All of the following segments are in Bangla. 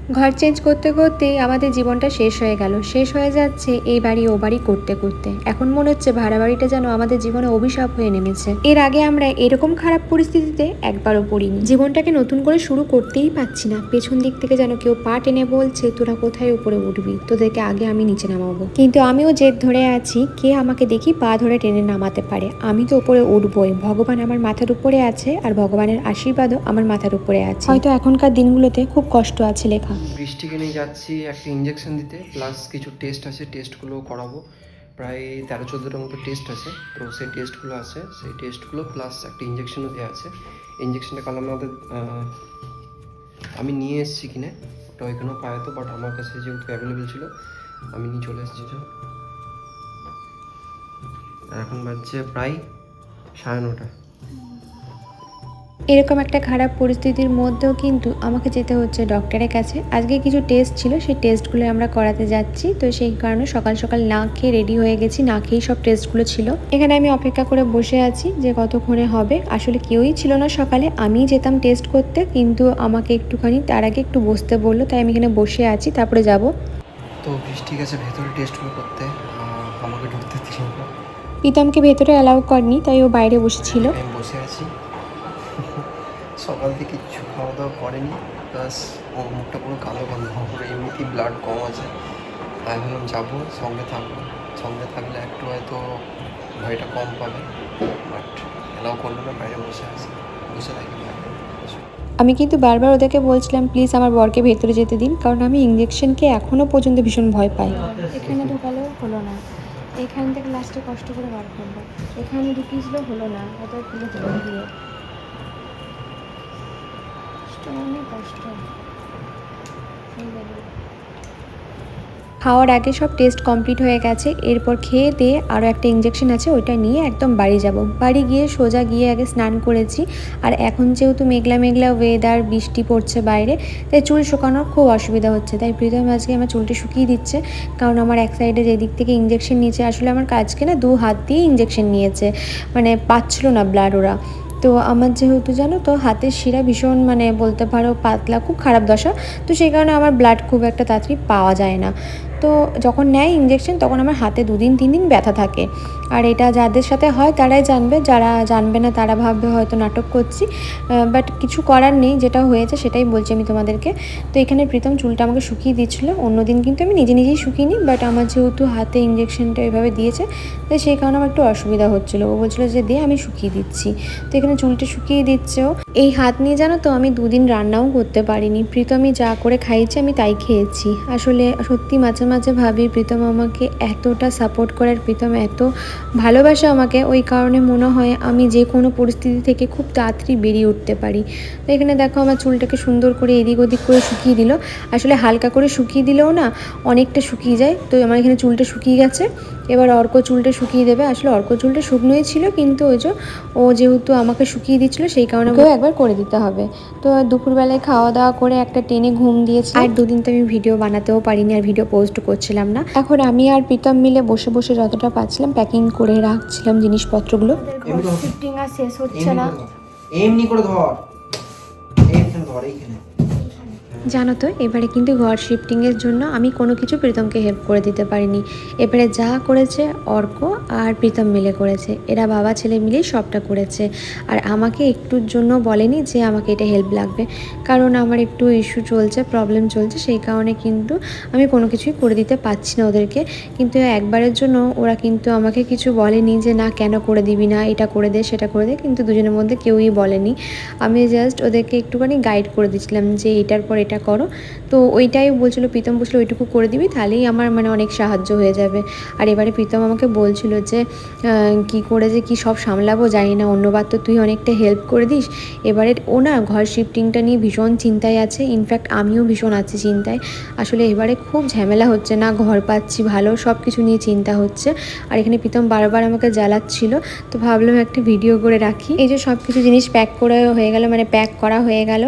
ঘর চেঞ্জ করতে করতেই আমাদের জীবনটা শেষ হয়ে গেল, শেষ হয়ে যাচ্ছে এই বাড়ি ও বাড়ি করতে করতে। এখন মনে হচ্ছে ভাড়া বাড়িটা যেন আমাদের জীবনে অভিশাপ হয়ে নেমেছে। এর আগে আমরা এরকম খারাপ পরিস্থিতিতে একবারও পড়িনি। জীবনটাকে নতুন করে শুরু করতেই পারছি না। পেছন দিক থেকে যেন কেউ পা টেনে বলছে তোরা কোথায় উপরে উঠবি, তোদেরকে আগে আমি নিচে নামাবো। কিন্তু আমিও জেদ ধরে আছি, কে আমাকে দেখি পা ধরে টেনে নামাতে পারে। আমি তো উপরে উঠবই, ভগবান আমার মাথার উপরে আছে আর ভগবানের আশীর্বাদও আমার মাথার উপরে আছে। হয়তো এখনকার দিনগুলোতে খুব কষ্ট আছে লেখা। বৃষ্টিকে নিয়ে যাচ্ছি একটা ইঞ্জেকশন দিতে, প্লাস কিছু টেস্ট আছে, টেস্টগুলো করাবো। প্রায় 13-14টার মতো টেস্ট আছে, তো সেই টেস্টগুলো আছে, সেই টেস্টগুলো প্লাস একটা ইঞ্জেকশনও দেওয়া আছে। ইঞ্জেকশনটা কাল আমাদের আমি নিয়ে এসেছি কিনে, ওটা ওইখানেও পাওয়া যেত, বাট আমার কাছে যেহেতু অ্যাভেলেবেল ছিল আমি নিয়ে চলে এসেছি। এখন বাজছে প্রায় 9:30। এরকম একটা খারাপ পরিস্থিতির মধ্যেও কিন্তু আমাকে যেতে হচ্ছে ডক্টরের কাছে। আজকে কিছু টেস্ট ছিল, সেই টেস্টগুলো আমরা করাতে যাচ্ছি। তো সেই কারণে সকাল সকাল না খেয়ে রেডি হয়ে গেছি, না খেয়েই সব টেস্টগুলো ছিল। এখানে আমি অপেক্ষা করে বসে আছি যে কতক্ষণে হবে। আসলে কেউই ছিল না সকালে, আমিই যেতাম টেস্ট করতে, কিন্তু আমাকে একটুখানি তার আগে একটু বসতে বললো, তাই আমি এখানে বসে আছি, তারপরে যাব। তো বৃষ্টি গেছে ভেতরে টেস্টগুলো করতে, আমাকে ঢুকতে দিল না। প্রীতমকে ভেতরে অ্যালাউ করেনি, তাই ও বাইরে বসেছিল। আমি বসে আছি, সকাল থেকে কিছু খাওয়া দাওয়া করেনি, প্লাস ও মুখটা পুরো কালো কালো, পুরো এমনিতেই ব্লাড কম আছে। আমি ভাবলাম যাবো, সঙ্গে থাকবো, সঙ্গে থাকলে একটু হয়তো ভয়টা কম পাবে, বাট এলাও করলো না। বাইরে বসে আছে, বসে থাকি বাইরে। আমি কিন্তু বারবার ওদেরকে বলছিলাম প্লিজ আমার বরকে ভেতরে যেতে দিন, কারণ আমি ইঞ্জেকশনকে এখনও পর্যন্ত ভীষণ ভয় পাই। এখানে ঢোকালেও হলো না, এখান থেকে লাস্টে কষ্ট করে বার করবো। এখানে ঢুকিয়েছিল, হলো না, ওটা খুলে দিল দিয়ে। অনেক কষ্ট। খাওয়ার আগে সব টেস্ট কমপ্লিট হয়ে গেছে, এরপর খেয়ে দিয়ে আরও একটা ইঞ্জেকশন আছে, ওইটা নিয়ে একদম বাড়ি যাব। বাড়ি গিয়ে সোজা গিয়ে আগে স্নান করেছি। আর এখন যেহেতু মেঘলা মেঘলা ওয়েদার, বৃষ্টি পড়ছে বাইরে, তাই চুল শুকানোর খুব অসুবিধা হচ্ছে। তাই প্রীতম আজকে আমার চুলটি শুকিয়ে দিচ্ছে, কারণ আমার এক সাইডে যেদিক থেকে ইঞ্জেকশন নিয়েছে, আসলে আমার কাজকে না 2 হাত দিয়ে ইঞ্জেকশন নিয়েছে, মানে পাচ্ছিল না ব্লাড ওরা। তো আমার যেহেতু জানো তো হাতের শিরা ভীষণ মানে বলতে পারো পাতলা, খুব খারাপ দশা। তো সেই কারণে আমার ব্লাড খুব একটা তাড়াতাড়ি পাওয়া যায় না। তো যখন নেয় ইঞ্জেকশন তখন আমার হাতে 2-3 দিন ব্যথা থাকে। আর এটা যাদের সাথে হয় তারাই জানবে, যারা জানবে না তারা ভাববে হয়তো নাটক করছি, বাট কিছু করার নেই, যেটা হয়েছে সেটাই বলছি আমি তোমাদেরকে। তো এখানে প্রীতম চুলটা আমাকে শুকিয়ে দিচ্ছিলো, অন্যদিন কিন্তু আমি নিজে নিজেই শুকিয়ে নিই, বাট আমার যেহেতু হাতে ইঞ্জেকশনটা এভাবে দিয়েছে তাই সেই কারণে আমার একটু অসুবিধা হচ্ছিলো। ও বলছিলো যে দিয়ে আমি শুকিয়ে দিচ্ছি। তো এখানে চুলটা শুকিয়ে দিচ্ছেও। এই হাত নিয়ে জানো তো আমি 2 দিন রান্নাও করতে পারিনি। প্রীতমই যা করে খাইয়েছে আমি তাই খেয়েছি। আসলে সত্যি মাঝে মাঝে ভাবি প্রীতম আমাকে এতটা সাপোর্ট করার, প্রীতম এত ভালোবাসে আমাকে, ওই কারণে মনে হয় আমি যে কোনো পরিস্থিতি থেকে খুব তাড়াতাড়ি বেরিয়ে উঠতে পারি। তো এখানে দেখো আমার চুলটাকে সুন্দর করে এদিক ওদিক করে শুকিয়ে দিল। আসলে হালকা করে শুকিয়ে দিলেও না অনেকটা শুকিয়ে যায়। তো আমার এখানে চুলটা শুকিয়ে গেছে, এবার অর্ক চুলটা শুকিয়ে দেবে। আসলে অর্ক চুলটা শুকনোই ছিল, কিন্তু ওই যে ও যেহেতু আমাকে শুকিয়ে দিচ্ছিলো সেই কারণে ওকেও একবার করে দিতে হবে। তো দুপুরবেলায় খাওয়া দাওয়া করে একটা টেনে ঘুম দিয়েছি। আর 2 দিন তো আমি ভিডিও বানাতেও পারিনি, আর ভিডিও পোস্ট করছিলাম না। এখন আমি আর প্রীতম মিলে বসে বসে যতটা পাচ্ছিলাম প্যাকিং করে রাখছিলাম জিনিসপত্রগুলো। শিফটিং আর শেষ হচ্ছে না। এমনি করে ধর, এইখানে ধর, এইখানে। জানো তো এবারে কিন্তু ঘর শিফটিংয়ের জন্য আমি কোনো কিছু প্রীতমকে হেল্প করে দিতে পারিনি। এবারে যা করেছে অর্ক আর প্রীতম মিলে করেছে, এরা বাবা ছেলে মিলেই সবটা করেছে। আর আমাকে একটুর জন্য বলেনি যে আমাকে এটা হেল্প লাগবে, কারণ আমার একটু ইস্যু চলছে, প্রবলেম চলছে, সেই কারণে কিন্তু আমি কোনো কিছুই করে দিতে পারছি না ওদেরকে। কিন্তু একবারের জন্য ওরা কিন্তু আমাকে কিছু বলেনি যে না কেন করে দিবি না, এটা করে দে সেটা করে দে, কিন্তু দুজনের মধ্যে কেউই বলেনি। আমি জাস্ট ওদেরকে একটুখানি গাইড করে দিচ্ছিলাম যে এটার পর এটা করো। তো ওইটাই বলছিল, প্রীতম বলছিল ওইটুকু করে দিবি তাহলেই আমার মানে অনেক সাহায্য হয়ে যাবে। আর এবারে প্রীতম আমাকে বলছিল যে কি করে যে কি সব সামলাবো জানি না, অন্যবার তো তুই অনেকটা হেল্প করে দিস। এবারে ও না ঘর শিফটিংটা নিয়ে ভীষণ চিন্তায় আছে, ইনফ্যাক্ট আমিও ভীষণ আছি চিন্তায়। আসলে এবারে খুব ঝামেলা হচ্ছে, না ঘর পাচ্ছি ভালো, সব কিছু নিয়ে চিন্তা হচ্ছে। আর এখানে প্রীতম বারবার আমাকে জ্বালাচ্ছিল, তো ভাবলাম একটা ভিডিও করে রাখি। এই যে সব কিছু জিনিস প্যাক করে হয়ে গেল, মানে প্যাক করা হয়ে গেল।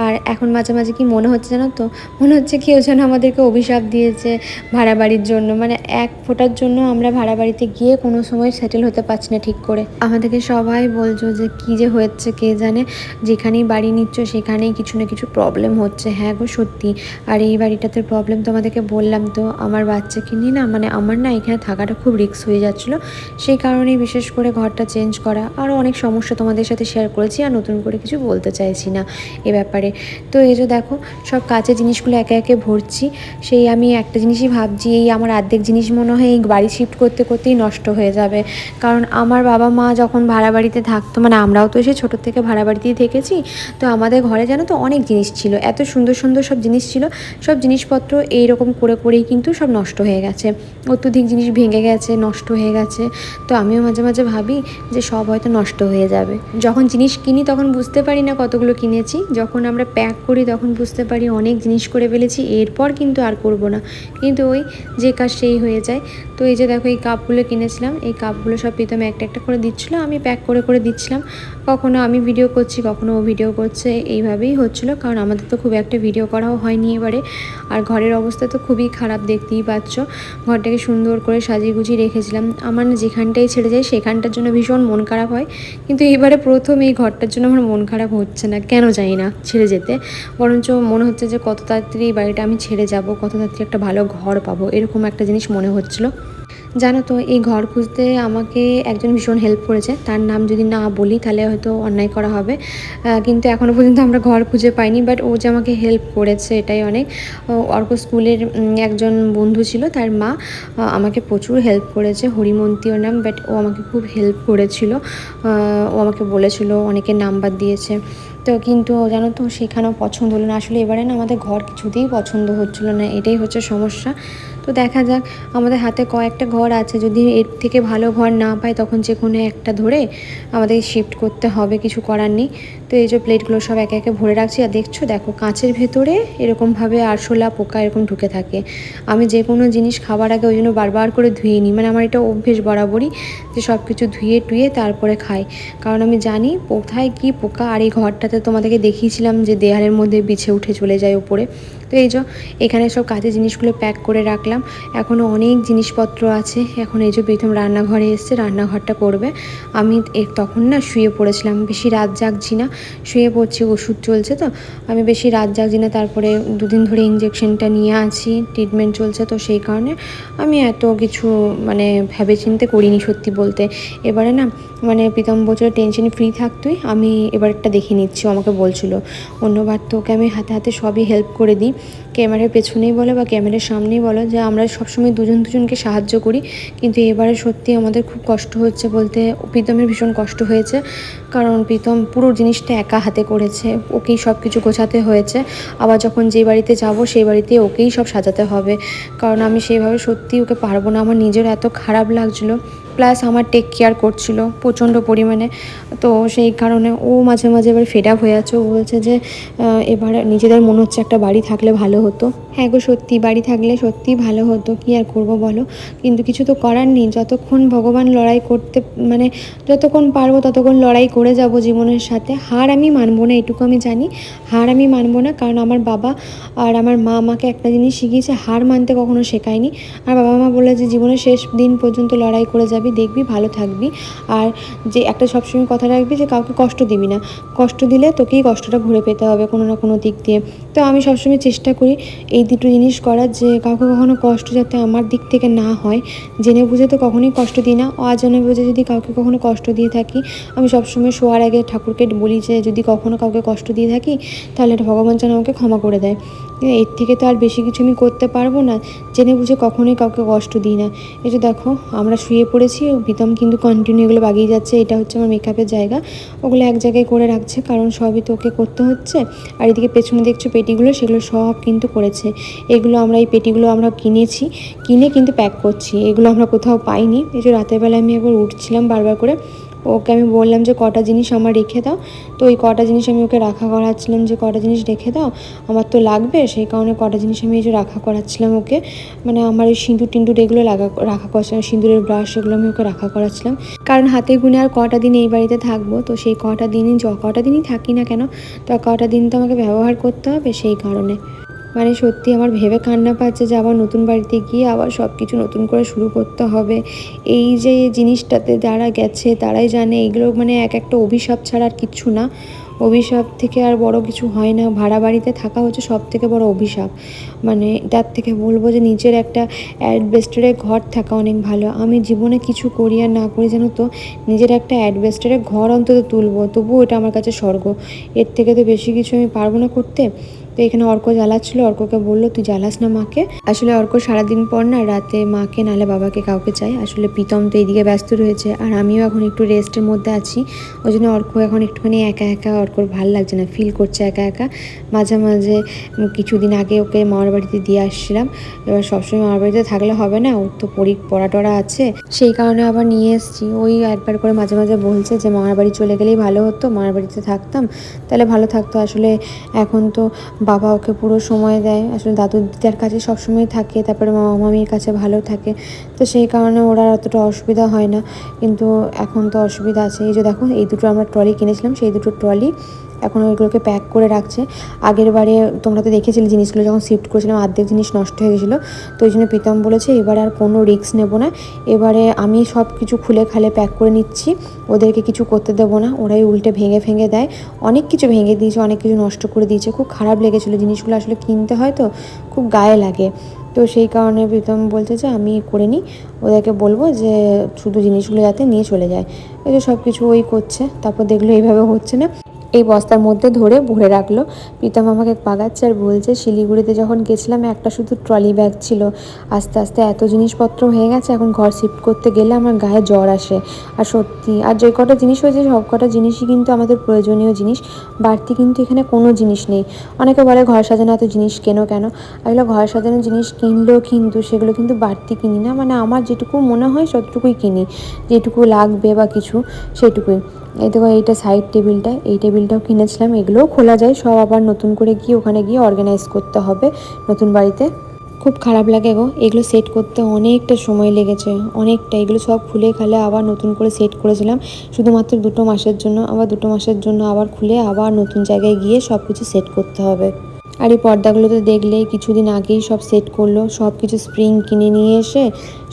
আর এখন মাঝে মাঝে কি মনে হচ্ছে জানো তো, মনে হচ্ছে কেউ যেন আমাদেরকে অভিশাপ দিয়েছে ভাড়া বাড়ির জন্য। মানে এক ফোঁটার জন্য আমরা ভাড়া বাড়িতে গিয়ে কোনো সময় সেটেল হতে পারছি না ঠিক করে। আমাদেরকে সবাই বলছো যে কী যে হচ্ছে কে জানে, যেখানেই বাড়ি নিচ্ছ সেখানেই কিছু না কিছু প্রবলেম হচ্ছে। হ্যাঁ গো সত্যি। আর এই বাড়িটাতে প্রবলেম তোমাদেরকে বললাম তো, আমার বাচ্চাকে নিয়ে না, মানে আমার না এখানে থাকাটা খুব রিস্ক হয়ে যাচ্ছিলো। সেই কারণেই বিশেষ করে ঘরটা চেঞ্জ করা। আরও অনেক সমস্যা তোমাদের সাথে শেয়ার করেছি, আর নতুন করে কিছু বলতে চাইছি না এ ব্যাপারে। তো এই যে দেখো সব কাচের জিনিসগুলো একে একে ভরছি। সেই আমি একটা জিনিসই ভাবছি, এই আমার অর্ধেক জিনিস মনে হয় এই বাড়ি শিফট করতে করতেই নষ্ট হয়ে যাবে। কারণ আমার বাবা মা যখন ভাড়া বাড়িতে থাকতো, মানে আমরাও তো সেই ছোটোর থেকে ভাড়া বাড়িতেই থেকেছি, তো আমাদের ঘরে জানো তো অনেক জিনিস ছিল, এত সুন্দর সুন্দর সব জিনিস ছিল। সব জিনিসপত্র এইরকম করে করেই কিন্তু সব নষ্ট হয়ে গেছে, অত্যধিক জিনিস ভেঙে গেছে, নষ্ট হয়ে গেছে। তো আমিও মাঝে মাঝে ভাবি যে সব হয়তো নষ্ট হয়ে যাবে। যখন জিনিস কিনি তখন বুঝতে পারি না কতগুলো কিনেছি, যখন আমরা প্যাক করি তখন বুঝতে পারি অনেক জিনিস করে ফেলেছি, এরপর কিন্তু আর করব না। কিন্তু ওই যে কাজ সেই হয়ে যায়। তো এই যে দেখো এই কাপগুলো কিনেছিলাম, এই কাপগুলো সব প্রীতমে একটা একটা করে দিচ্ছিলো, আমি প্যাক করে করে দিচ্ছিলাম। কখনো আমি ভিডিও করছি, কখনো ও ভিডিও করছে, এইভাবেই হচ্ছিলো। কারণ আমাদের তো খুব একটা ভিডিও করাও হয়নি এবারে। আর ঘরের অবস্থা তো খুবই খারাপ, দেখতেই পাচ্ছ। ঘরটাকে সুন্দর করে সাজিয়ে গুছিয়ে রেখেছিলাম। আমার না যেখানটাই ছেড়ে যায় সেখানটার জন্য ভীষণ মন খারাপ হয়, কিন্তু এইবারে প্রথম এই ঘরটার জন্য আমার মন খারাপ হচ্ছে না, কেন জানি না ছেড়ে যেতে। বরঞ্চ মনে হচ্ছে যে কত তাড়াতাড়ি এই বাড়িটা আমি ছেড়ে যাব, কত তাড়াতাড়ি একটা ভালো ঘর পাবো, এরকম একটা জিনিস মনে হচ্ছিলো। জানো তো এই ঘর খুঁজতে আমাকে একজন ভীষণ হেল্প করেছে, তার নাম যদি না বলি তাহলে হয়তো অন্যায় করা হবে। কিন্তু এখনও পর্যন্ত আমরা ঘর খুঁজে পাইনি, বাট ও যে আমাকে হেল্প করেছে এটাই অনেক। অর্ক স্কুলের একজন বন্ধু ছিল, তার মা আমাকে প্রচুর হেল্প করেছে, হরিমন্তী ওর নাম, বাট ও আমাকে খুব হেল্প করেছিল। ও আমাকে বলেছিল, অনেকের নাম্বার দিয়েছে। তো কিন্তু জানো তো সেখানেও পছন্দ হলো না। আসলে এবারে না আমাদের ঘর কিছুতেই পছন্দ হচ্ছিলো না, এটাই হচ্ছে সমস্যা। তো দেখা যাক, আমাদের হাতে কয়েকটা ঘর আছে, যদি এর থেকে ভালো ঘর না পাই তখন যে কোনো একটা ধরে আমাদের শিফট করতে হবে, কিছু করার নেই। তো এই যে প্লেটগুলো সব একে একে ভরে রাখছি। আর দেখো কাঁচের ভেতরে এরকমভাবে আরশোলা পোকা এরকম ঢুকে থাকে। আমি যে কোনো জিনিস খাবার আগে ওই জন্য বারবার করে ধুয়ে নিই, মানে আমার এটা অভ্যেস বরাবরই যে সব কিছু ধুয়ে টুয়ে তারপরে খাই। কারণ আমি জানি কোথায় কী পোকা। আর এই ঘরটাতে তোমাদেরকে দেখিয়েছিলাম যে দেয়ালের মধ্যে বিছে উঠে চলে যায় ওপরে। তো এই যে এখানে সব কাজের জিনিসগুলো প্যাক করে রাখলাম। এখনও অনেক জিনিসপত্র আছে। এখন এই যে প্রথম রান্নাঘরে এসছে, রান্নাঘরটা করবে। আমি তখন না শুয়ে পড়েছিলাম, বেশি রাত জাগছি না, শুয়ে পড়ছি, ওষুধ চলছে তো আমি বেশি রাত জাগছি না। তারপরে দুদিন ধরে ইঞ্জেকশনটা নিয়ে আছি, ট্রিটমেন্ট চলছে, তো সেই কারণে আমি এত কিছু মানে ভেবে চিন্তে করিনি সত্যি বলতে। এবারে না মানে প্রীতম বছর টেনশন ফ্রি থাকতোই, আমি এবারটা দেখে নিচ্ছি। আমাকে বলছিল অন্যবার তো ওকে আমি হাতে হাতে সবই হেল্প করে দিই, ক্যামেরার পেছনেই বলো বা ক্যামেরার সামনেই বলো, যে আমরা সবসময় দুজন দুজনকে সাহায্য করি। কিন্তু এবারে সত্যি আমাদের খুব কষ্ট হচ্ছে বলতে, প্রীতমের ভীষণ কষ্ট হয়েছে। কারণ প্রীতম পুরো জিনিসটা একা হাতে করেছে, ওকেই সব কিছু গোছাতে হয়েছে। আবার যখন যে বাড়িতে যাব সেই বাড়িতে ওকেই সব সাজাতে হবে, কারণ আমি সেইভাবে সত্যি ওকে পারবো না। আমার নিজের এত খারাপ লাগছিলো, প্লাস আমার টেক কেয়ার করছিল প্রচণ্ড পরিমাণে। তো সেই কারণে ও মাঝে মাঝে এবার ফেড আপ হয়ে যাচ্ছে। ও বলছে যে এবার নিজেদের মনে হচ্ছে একটা বাড়ি থাকলে ভালো হতো। হ্যাঁ গো সত্যি, বাড়ি থাকলে সত্যিই ভালো হতো, কী আর করবো বলো। কিন্তু কিছু তো করার নেই, যতক্ষণ ভগবান লড়াই করতে মানে যতক্ষণ পারবো ততক্ষণ লড়াই করে যাব জীবনের সাথে। হার আমি মানবো না, এটুকু আমি জানি, হার আমি মানবো না। কারণ আমার বাবা আর আমার মা আমাকে একটা জিনিস শিখিয়েছে, হার মানতে কখনো শেখায়নি। আর বাবা মা বলে যে জীবনের শেষ দিন পর্যন্ত লড়াই করে যাবি, দেখবি ভালো থাকবি। আর যে একটা সবসময় কথা রাখবি যে কাউকে কষ্ট দিবি না, কষ্ট দিলে তোকেই কষ্টটা ঘুরে পেতে হবে কোনো না কোনো দিক দিয়ে। তো আমি সবসময় চেষ্টা করি এই দুটো জিনিস করার, যে কাউকে কখনো কষ্ট যাতে আমার দিক থেকে না হয়। জেনে বুঝে তো কখনোই কষ্ট দিই না, অজানে বুঝে যদি কাউকে কখনো কষ্ট দিয়ে থাকি, আমি সবসময় শোয়ার আগে ঠাকুরকে বলি যে যদি কখনো কাউকে কষ্ট দিয়ে থাকি তাহলে ভগবান যেন আমাকে ক্ষমা করে দেয়। এর থেকে তো আর বেশি কিছু আমি করতে পারবো না, জেনে বুঝে কখনোই কাউকে কষ্ট দিই না। এই যে দেখো আমরা শুয়ে পড়েছি, প্রীতম কিন্তু কন্টিনিউ এগুলো বাগিয়ে যাচ্ছে। এটা হচ্ছে আমার মেকআপের জায়গা, ওগুলো এক জায়গায় করে রাখছে, কারণ সবই তো ওকে করতে হচ্ছে। আর এদিকে পেছনে দেখছো পেটিগুলো, সেগুলো সব কিন্তু করেছে। এগুলো আমরা এই পেটিগুলো আমরা কিনেছি, কিনে কিন্তু প্যাক করছি, এগুলো আমরা কোথাও পাইনি। এই যে রাতের বেলায় আমি একবার উঠছিলাম বারবার করে, ওকে আমি বললাম যে কটা জিনিস আমার রেখে দাও, তো ওই কটা জিনিস আমি ওকে রাখা করাচ্ছিলাম, যে কটা জিনিস রেখে দাও আমার তো লাগবে, সেই কারণে কটা জিনিস আমি এই যে রাখা করাচ্ছিলাম ওকে। মানে আমার এই সিঁদুর টিন্দুর এগুলো রাখা করাচ্ছিলাম, সিঁদুরের ব্রাশ এগুলো আমি ওকে রাখা করাচ্ছিলাম। কারণ হাতে গুনে আর কটা দিন এই বাড়িতে থাকবো, তো সেই কটা দিনই থাকি না কেন, তো কটা দিন তো আমাকে ব্যবহার করতে হবে, সেই কারণে। মানে সত্যি আমার ভেবে কান্না পাচ্ছে যে আবার নতুন বাড়িতে গিয়ে আবার সব কিছু নতুন করে শুরু করতে হবে। এই যে জিনিসটাতে যারা গেছে তারাই জানে, এগুলো মানে এক একটা অভিশাপ ছাড়া আর কিচ্ছু না। অভিশাপ থেকে আর বড় কিছু হয় না, ভাড়া বাড়িতে থাকা হচ্ছে সব থেকে বড় অভিশাপ। মানে তার থেকে বলবো যে নিজের একটা অ্যাডবেস্টারের ঘর থাকা অনেক ভালো। আমি জীবনে কিছু করি আর না করি জানো তো, নিজের একটা অ্যাডবেস্টারের ঘর অন্তত তুলবো, তবুও এটা আমার কাছে স্বর্গ। এর থেকে তো বেশি কিছু আমি পারবো না করতে। তো এখানে অর্ক জ্বালাচ্ছিল, অর্ককে বললো তুই জ্বালাস না মাকে। আসলে অর্ক সারাদিন পর না রাতে মাকে নাহলে বাবাকে কাউকে চাই। আসলে প্রীতম তো এইদিকে ব্যস্ত রয়েছে আর আমিও এখন একটু রেস্টের মধ্যে আছি, ওই জন্য অর্ক এখন একটুখানি একা একা, অর্কর ভাল লাগছে না, ফিল করছে একা একা। মাঝে মাঝে কিছুদিন আগে ওকে মামার বাড়িতে দিয়ে আসছিলাম, এবার সবসময় মামার বাড়িতে থাকলে হবে না, ওর তো পড়া টড়া আছে, সেই কারণে আবার নিয়ে এসেছি। ওই একবার করে মাঝে মাঝে বলছে যে মামার বাড়ি চলে গেলেই ভালো হতো, মামার বাড়িতে থাকতাম তাহলে ভালো থাকতো। আসলে এখন তো বাবা ওকে পুরো সময় দেয়, আসলে দাদু দিদার কাছে সবসময় থাকে, তারপরে মামা মামির কাছে ভালো থাকে, তো সেই কারণে ওরা অতটা অসুবিধা হয় না। কিন্তু এখন তো অসুবিধা আছে। এই যে দেখো এই দুটো আমরা ট্রলি কিনেছিলাম, সেই দুটো ট্রলি এখন ওইগুলোকে প্যাক করে রাখছে। আগের বারে তোমরা তো দেখেছিলে জিনিসগুলো যখন শিফট করেছিলাম অর্ধেক জিনিস নষ্ট হয়ে গেছিলো, তো ওই জন্য প্রীতম বলেছে এবারে আর কোনো রিস্ক নেব না, এবারে আমি সব কিছু খুলে খালে প্যাক করে নিচ্ছি, ওদেরকে কিছু করতে দেবো না, ওরাই উল্টে ভেঙে দেয়। অনেক কিছু ভেঙে দিয়েছে, অনেক কিছু নষ্ট করে দিয়েছে, খুব খারাপ লেগেছিলো। জিনিসগুলো আসলে কিনতে হয় তো খুব গায়ে লাগে, তো সেই কারণে প্রীতম বলছে যে আমি করে নিই, ওদেরকে বলবো যে শুধু জিনিসগুলো যাতে নিয়ে চলে যায়। এই যে সব কিছু ওই করছে, তারপর দেখলো এইভাবে হচ্ছে না, এই বস্তার মধ্যে ধরে ভরে রাখলো। প্রীতম আমাকে পাগাচ্ছে আর বলছে শিলিগুড়িতে যখন গেছিলাম একটা শুধু ট্রলি ব্যাগ ছিল, আস্তে আস্তে এত জিনিসপত্র হয়ে গেছে, এখন ঘর শিফট করতে গেলে আমার গায়ে জ্বর আসে। আর সত্যি, আর যে কটা জিনিস হয়েছে সব কটা জিনিসই কিন্তু আমাদের প্রয়োজনীয় জিনিস, বাড়তি কিন্তু এখানে কোনো জিনিস নেই। অনেকে বলে ঘর সাজানো এত জিনিস কেন, আসলে ঘর সাজানোর জিনিস কিনলেও কিন্তু সেগুলো কিন্তু বাড়তি কিনি না, মানে আমার যেটুকু মনে হয় ততটুকুই কিনি, যেটুকু লাগবে বা কিছু সেটুকুই। এই দেখো এইটা সাইড টেবিলটা, এই টেবিলটাও কিনেছিলাম, এগুলোও খোলা যায়, সব আবার নতুন করে গিয়ে ওখানে গিয়ে অর্গানাইজ করতে হবে নতুন বাড়িতে। খুব খারাপ লাগে গো, এগুলো সেট করতে অনেকটা সময় লেগেছে, অনেকটা। এগুলো সব খুলে খালে আবার নতুন করে সেট করেছিলাম শুধুমাত্র 2 মাসের জন্য, আবার 2 মাসের জন্য আবার খুলে আবার নতুন জায়গায় গিয়ে সব কিছু সেট করতে হবে। আর এই পর্দাগুলো তো দেখলেই কিছুদিন আগেই সব সেট করলো, সব কিছু স্প্রিং কিনে নিয়ে এসে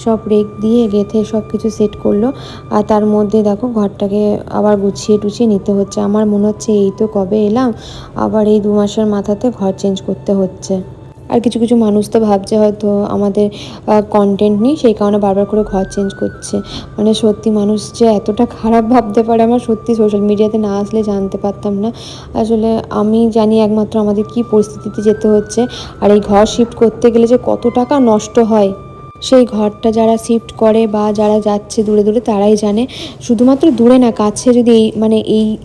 সব রেক দিয়ে গেঁথে সব কিছু সেট করলো। আর তার মধ্যে দেখো ঘরটাকে আবার গুছিয়ে টুছিয়ে নিতে হচ্ছে। আমার মনে হচ্ছে এই তো কবে এলাম, আবার এই 2 মাসের মাথাতে ঘর চেঞ্জ করতে হচ্ছে। আর কিছু কিছু মানুষ তো ভাবছে হয়তো আমাদের কন্টেন্ট নেই, সেই কারণে বারবার করে ঘর চেঞ্জ করছে। মানে সত্যি মানুষ যে এতটা খারাপ ভাবতে পারে আমার সত্যি সোশ্যাল মিডিয়াতে না আসলে জানতে পারতাম না। আসলে আমি জানি একমাত্র আমাদের কী পরিস্থিতিতে যেতে হচ্ছে, আর এই ঘর শিফট করতে গেলে যে কত টাকা নষ্ট হয় সেই ঘরটা যারা শিফট করে বা যারা যাচ্ছে দূরে দূরে তারাই জানে। শুধুমাত্র দূরে না, কাছে যদি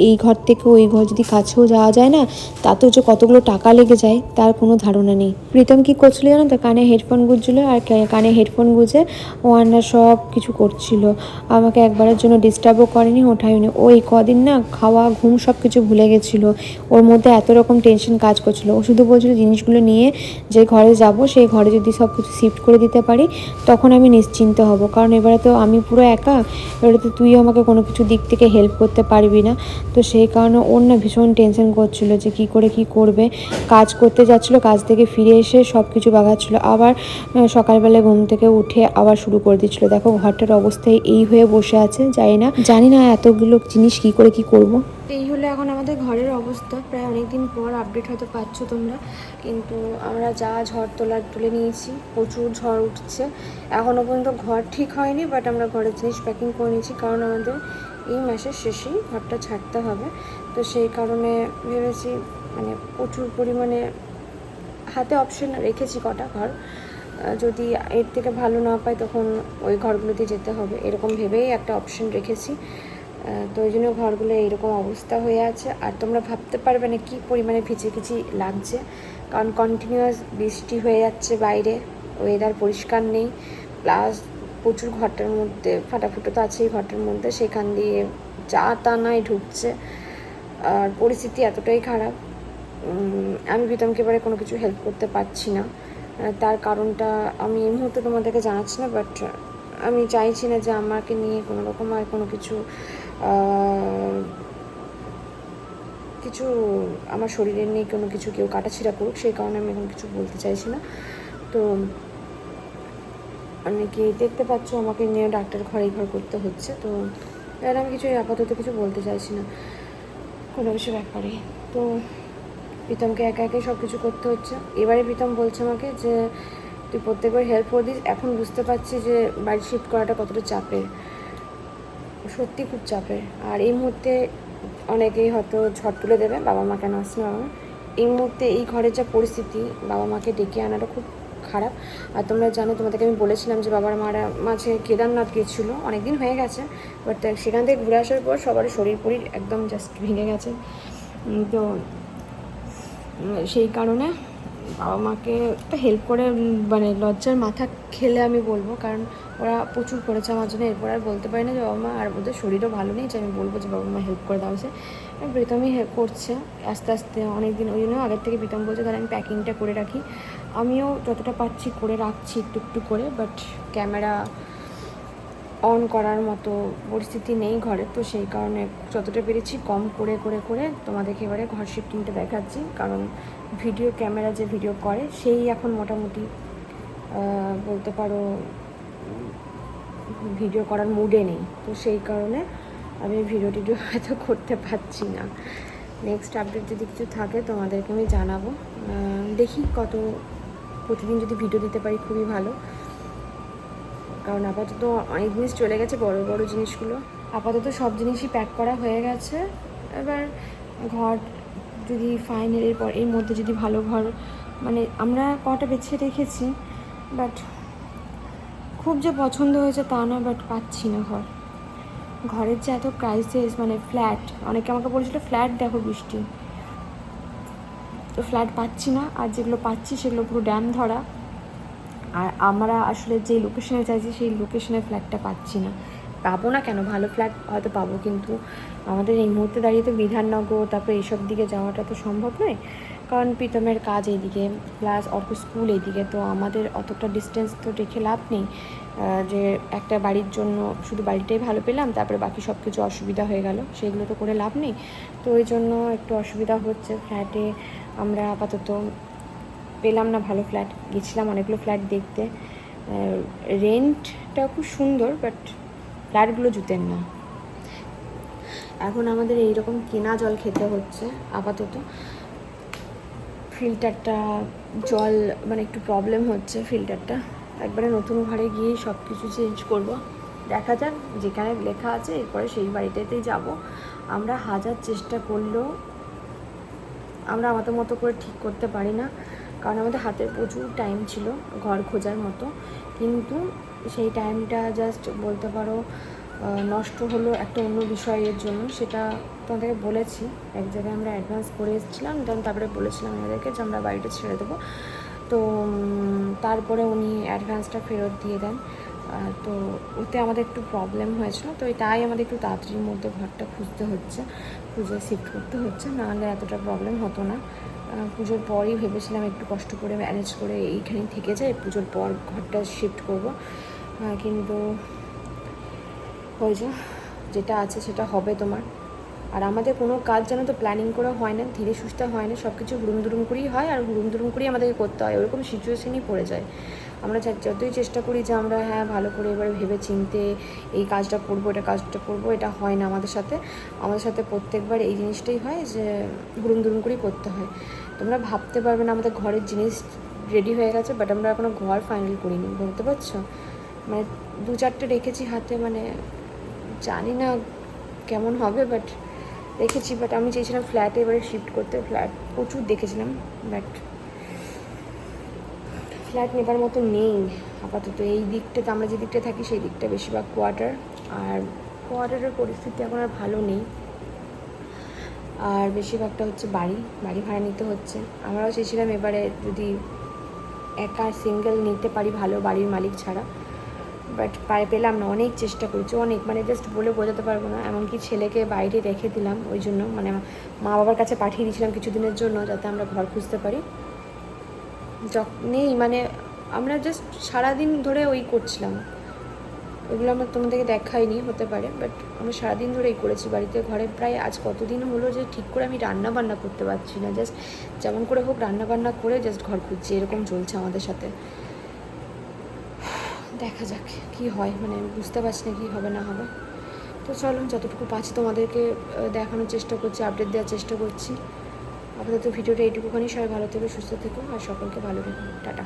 এই ঘর থেকে ওই ঘর যদি কাছেও যাওয়া যায় না, তাতেও যে কতগুলো টাকা লেগে যায় তার কোনো ধারণা নেই। প্রীতম কী করছিল জানো তো, কানে হেডফোন গুঁজছিল, আর কানে হেডফোন গুঁজে ও আন্না সব কিছু করছিল। আমাকে একবারের জন্য ডিস্টার্বও করেনি, ওঠায়নি। ওই কদিন না খাওয়া ঘুম সব কিছু ভুলে গেছিলো, ওর মধ্যে এত রকম টেনশন কাজ করছিল। ও শুধু বলছিল জিনিসগুলো নিয়ে যে ঘরে যাব সেই ঘরে যদি সব কিছু শিফট করে দিতে পারি তখন আমি নিশ্চিন্ত হব, কারণ এবারে তো আমি পুরো একা, এবারে তো তুইও আমাকে কোনো কিছু দিক থেকে হেল্প করতে পারবি না। তো সেই কারণে ওর না ভীষণ টেনশন করছিল যে কী করে কী করবে। কাজ করতে যাচ্ছিলো, কাজ থেকে ফিরে এসে সব কিছু বাগাচ্ছিলো, আবার সকালবেলায় ঘুম থেকে উঠে আবার শুরু করে দিচ্ছিলো। দেখো ঘরটার অবস্থায় এই হয়ে বসে আছে, জানি না এতগুলো জিনিস কী করে কী করব। এই হলো এখন আমাদের ঘরের অবস্থা। প্রায় অনেক দিন পর আপডেট হয়তো পাচ্ছ তোমরা, কিন্তু আমরা যা ঝড় তুলে নিয়েছি, প্রচুর ঝড় উঠছে। এখনও পর্যন্ত ঘর ঠিক হয়নি, বাট আমরা ঘরের জিনিস প্যাকিং করে নিয়েছি, কারণ আমাদের এই মাসের শেষেই ঘরটা ছাড়তে হবে। তো সেই কারণে ভেবেছি, মানে প্রচুর পরিমাণে হাতে অপশন রেখেছি কটা ঘর, যদি এর থেকে ভালো না পাই তখন ওই ঘরগুলোতে যেতে হবে, এরকম ভেবেই একটা অপশন রেখেছি। তো ওই জন্য ঘরগুলো এইরকম অবস্থা হয়ে আছে। আর তোমরা ভাবতে পারবে না কী পরিমাণে ভিজি লাগছে, কারণ কন্টিনিউয়াস বৃষ্টি হয়ে যাচ্ছে, বাইরে ওয়েদার পরিষ্কার নেই, প্লাস প্রচুর ঘরটার মধ্যে ফাটাফুটো তো আছেই ঘরটার মধ্যে, সেখান দিয়ে যা তা নাই ঢুকছে, আর পরিস্থিতি এতটাই খারাপ। আমি প্রীতমকে এবারে কোনো কিছু হেল্প করতে পারছি না। তার কারণটা আমি এই মুহূর্তে তোমাদেরকে জানাচ্ছি না, বাট আমি চাইছি না যে আমাকে নিয়ে কোনো রকম আর কোনো কিছু কিছু আমার শরীরের নিয়ে কোনো কিছু কেউ কাটাছিড়া করুক, সেই কারণে আমি এখন কিছু বলতে চাইছি না। তো অনেকে দেখতে পাচ্ছ আমাকে নিয়ে ডাক্তার ঘর করতে হচ্ছে, তো এবার আমি কিছু আপাতত কিছু বলতে চাইছি না কোনো কিছু ব্যাপারে। তো প্রীতমকে একা একাই সব কিছু করতে হচ্ছে। এবারে প্রীতম বলছে আমাকে যে তুই প্রত্যেকবার হেল্প করে দিস। এখন বুঝতে পারছি যে বাড়ি শিফট করাটা কতটা চাপের, সত্যি খুব চাপের। আর এই মুহূর্তে অনেকেই হয়তো ঝড় তুলে দেবে, বাবা মা কেন আসছে না, বাবা মা এই মুহূর্তে এই ঘরের যা পরিস্থিতি, বাবা মাকে ডেকে আনাটা খুব খারাপ। আর তোমরা জানো, তোমাদেরকে আমি বলেছিলাম যে বাবার মারা মাঝে কেদারনাথ গেছিলো, অনেক দিন হয়ে গেছে, বাট সেখান থেকে ঘুরে আসার পর সবার শরীর একদম জাস্ট ভেঙে গেছে। তো সেই কারণে বাবা মাকে একটা হেল্প করে, মানে লজ্জার মাথা খেলে আমি বলবো, কারণ ওরা প্রচুর করেছে আমার জন্য। এরপর আর বলতে পারি না যে বাবা মা, আর ওদের শরীরও ভালো নেই যে আমি বলবো যে বাবা মা হেল্প করে দেওয়া হয়েছে। প্রীতমই হেল্প করছে আস্তে আস্তে অনেক দিন, ওই জন্য আগের থেকে প্রীতম বলছে তাহলে আমি প্যাকিংটা করে রাখি। আমিও যতটা পাচ্ছি করে রাখছি একটু একটু করে, বাট ক্যামেরা অন করার মতো পরিস্থিতি নেই ঘরে, তো সেই কারণে যতটা পেরেছি কম করে করে করে তোমাদেরকে এবারে ঘর শিফটিংটা দেখাচ্ছি। কারণ ভিডিও ক্যামেরা যে ভিডিও করে সেই এখন মোটামুটি বলতে পারো ভিডিও করার মুডে নেই, তো সেই কারণে আমি ভিডিও টিডিও হয়তো করতে পারছি না। নেক্সট আপডেট যদি কিছু থাকে তোমাদেরকে আমি জানাবো। দেখি কত প্রতিদিন যদি ভিডিও দিতে পারি খুবই ভালো, কারণ আপাতত অনেক জিনিস চলে গেছে, বড় বড় জিনিসগুলো আপাতত সব জিনিসই প্যাক করা হয়ে গেছে। এবার ঘর যদি ফাইনালের পর এর মধ্যে যদি ভালো ঘর, মানে আমরা কটা বেছে রেখেছি, বাট খুব যে পছন্দ হয়েছে তা না, বাট পাচ্ছি না ঘরের যে এত ক্রাইসিস, মানে ফ্ল্যাট, অনেকে আমাকে বলেছিল ফ্ল্যাট দেখো বৃষ্টি, তো ফ্ল্যাট পাচ্ছি না। আর যেগুলো পাচ্ছি সেগুলো পুরো ড্যাম ধরা, আর আমরা আসলে যে লোকেশনে চাইছি সেই লোকেশনে ফ্ল্যাটটা পাচ্ছি না। পাবো না কেন, ভালো ফ্ল্যাট হয়তো পাবো, কিন্তু আমাদের এই মুহূর্তে দাঁড়িয়ে তো বিধাননগর তারপরে এইসব দিকে যাওয়াটা তো সম্ভব নয়, কারণ প্রীতমের কাজ এইদিকে প্লাস অর্ক স্কুল এইদিকে, তো আমাদের অতটা ডিস্টেন্স তো রেখে লাভ নেই যে একটা বাড়ির জন্য শুধু বাড়িটাই ভালো পেলাম তারপরে বাকি সব কিছু অসুবিধা হয়ে গেল, সেগুলো তো করে লাভ নেই। তো ওই জন্য একটু অসুবিধা হচ্ছে। ফ্ল্যাটে আমরা আপাতত পেলাম না ভালো ফ্ল্যাট, গেছিলাম অনেকগুলো ফ্ল্যাট দেখতে, রেন্টটা খুব সুন্দর, বাট ফ্ল্যাটগুলো জুতেন না। এখন আমাদের এইরকম কেনা জল খেতে হচ্ছে আপাতত। ফিল্টারটা জল মানে একটু প্রবলেম হচ্ছে, ফিল্টারটা একবারে নতুন ঘরে গিয়ে সব কিছু চেঞ্জ করব। দেখা যাক, যেখানে লেখা আছে এরপরে সেই বাড়িটাতেই যাব। আমরা হাজার চেষ্টা করলেও আমরা আমাদের মতো করে ঠিক করতে পারি না, কারণ আমাদের হাতে প্রচুর টাইম ছিল ঘর খোঁজার মতো, কিন্তু সেই টাইমটা জাস্ট বলতে পারো নষ্ট হলো একটা অন্য বিষয়ের জন্য। সেটা তোমাদেরকে বলেছি, এক জায়গায় আমরা অ্যাডভান্স করে এসেছিলাম, দেন তারপরে বলেছিলাম এনাদেরকে যে আমরা বাড়িটা ছেড়ে দেবো, তো তারপরে উনি অ্যাডভান্সটা ফেরত দিয়ে দেন। তো ওতে আমাদের একটু প্রবলেম হয়েছিল, তো তাই আমাদের একটু তাড়াতাড়ির মধ্যে ঘরটা খুঁজে শিফট করতে হচ্ছে, নাহলে এতটা প্রবলেম হতো না। পুজোর পরই ভেবেছিলাম একটু কষ্ট করে ম্যানেজ করে এইখানেই থেকে যাই, পুজোর পর ঘরটা শিফট করব, কিন্তু ওই যে যেটা আছে সেটা হবে তোমার। আর আমাদের কোনো কাজ যেন তো প্ল্যানিং করা হয় না, ধীরে সুস্থে হয় না, সব কিছু হুড়ুম দুরুম করেই হয়, আর হুড়ুম দুরুম করেই আমাদেরকে করতে হয়, ওরকম সিচুয়েশনই পড়ে যায়। আমরা যতই চেষ্টা করি যে আমরা হ্যাঁ ভালো করে এবারে ভেবে চিনতে এই কাজটা করবো, এটা কাজটা করবো, এটা হয় না আমাদের সাথে প্রত্যেকবার এই জিনিসটাই হয় যে হুড়ুম দুরুম করেই করতে হয়। তোমরা ভাবতে পারবে না আমাদের ঘরের জিনিস রেডি হয়ে গেছে, বাট আমরা এখনও ঘর ফাইনাল করিনি, বলতে পারছো, মানে 2-4টে রেখেছি হাতে, মানে জানি না কেমন হবে, বাট রেখেছি। বাট আমি চেয়েছিলাম ফ্ল্যাটে এবারে শিফট করতে, ফ্ল্যাট প্রচুর দেখেছিলাম, বাট ফ্ল্যাট নেবার মতো নেই আপাতত। এই দিকটাতে আমরা যে দিকটা থাকি সেই দিকটা বেশিরভাগ কোয়ার্টার, আর কোয়ার্টারের পরিস্থিতি এখন আর ভালো নেই, আর বেশিরভাগটা হচ্ছে বাড়ি ভাড়া নিতে হচ্ছে। আমরাও চেয়েছিলাম এবারে যদি একা সিঙ্গেল নিতে পারি ভালো বাড়ির মালিক ছাড়া, বাট পেলাম না, অনেক চেষ্টা করেছি, অনেক, মানে জাস্ট বলে বোঝাতে পারবো না। এমনকি ছেলেকে বাইরে রেখে দিলাম ওই জন্য, মানে মা বাবার কাছে পাঠিয়ে দিয়েছিলাম কিছুদিনের জন্য যাতে আমরা ঘর খুঁজতে পারি। নেই, মানে আমরা জাস্ট সারাদিন ধরে ওই করছিলাম, ওইগুলো আমরা তোমাদেরকে দেখাইনি হতে পারে, বাট আমরা সারাদিন ধরে এই করেছি বাড়িতে। ঘরে প্রায় আজ কতদিন হলো যে ঠিক করে আমি রান্না বান্না করতে পারছি না, জাস্ট যেমন করে হোক রান্না বান্না করে জাস্ট ঘর খুঁজছি, এরকম চলছে আমাদের সাথে। দেখা যাক কি হয়, মানে বুঝতে পারছি না কী হবে না হবে। তো চলো, যতটুকু পাচ্ছি তোমাদেরকে দেখানোর চেষ্টা করছি, আপডেট দেওয়ার চেষ্টা করছি। আপাতত ভিডিওটা এইটুকুখানি। সবাই ভালো থেকো, সুস্থ থেকো, আর সকলকে ভালো রেখো। টাটা।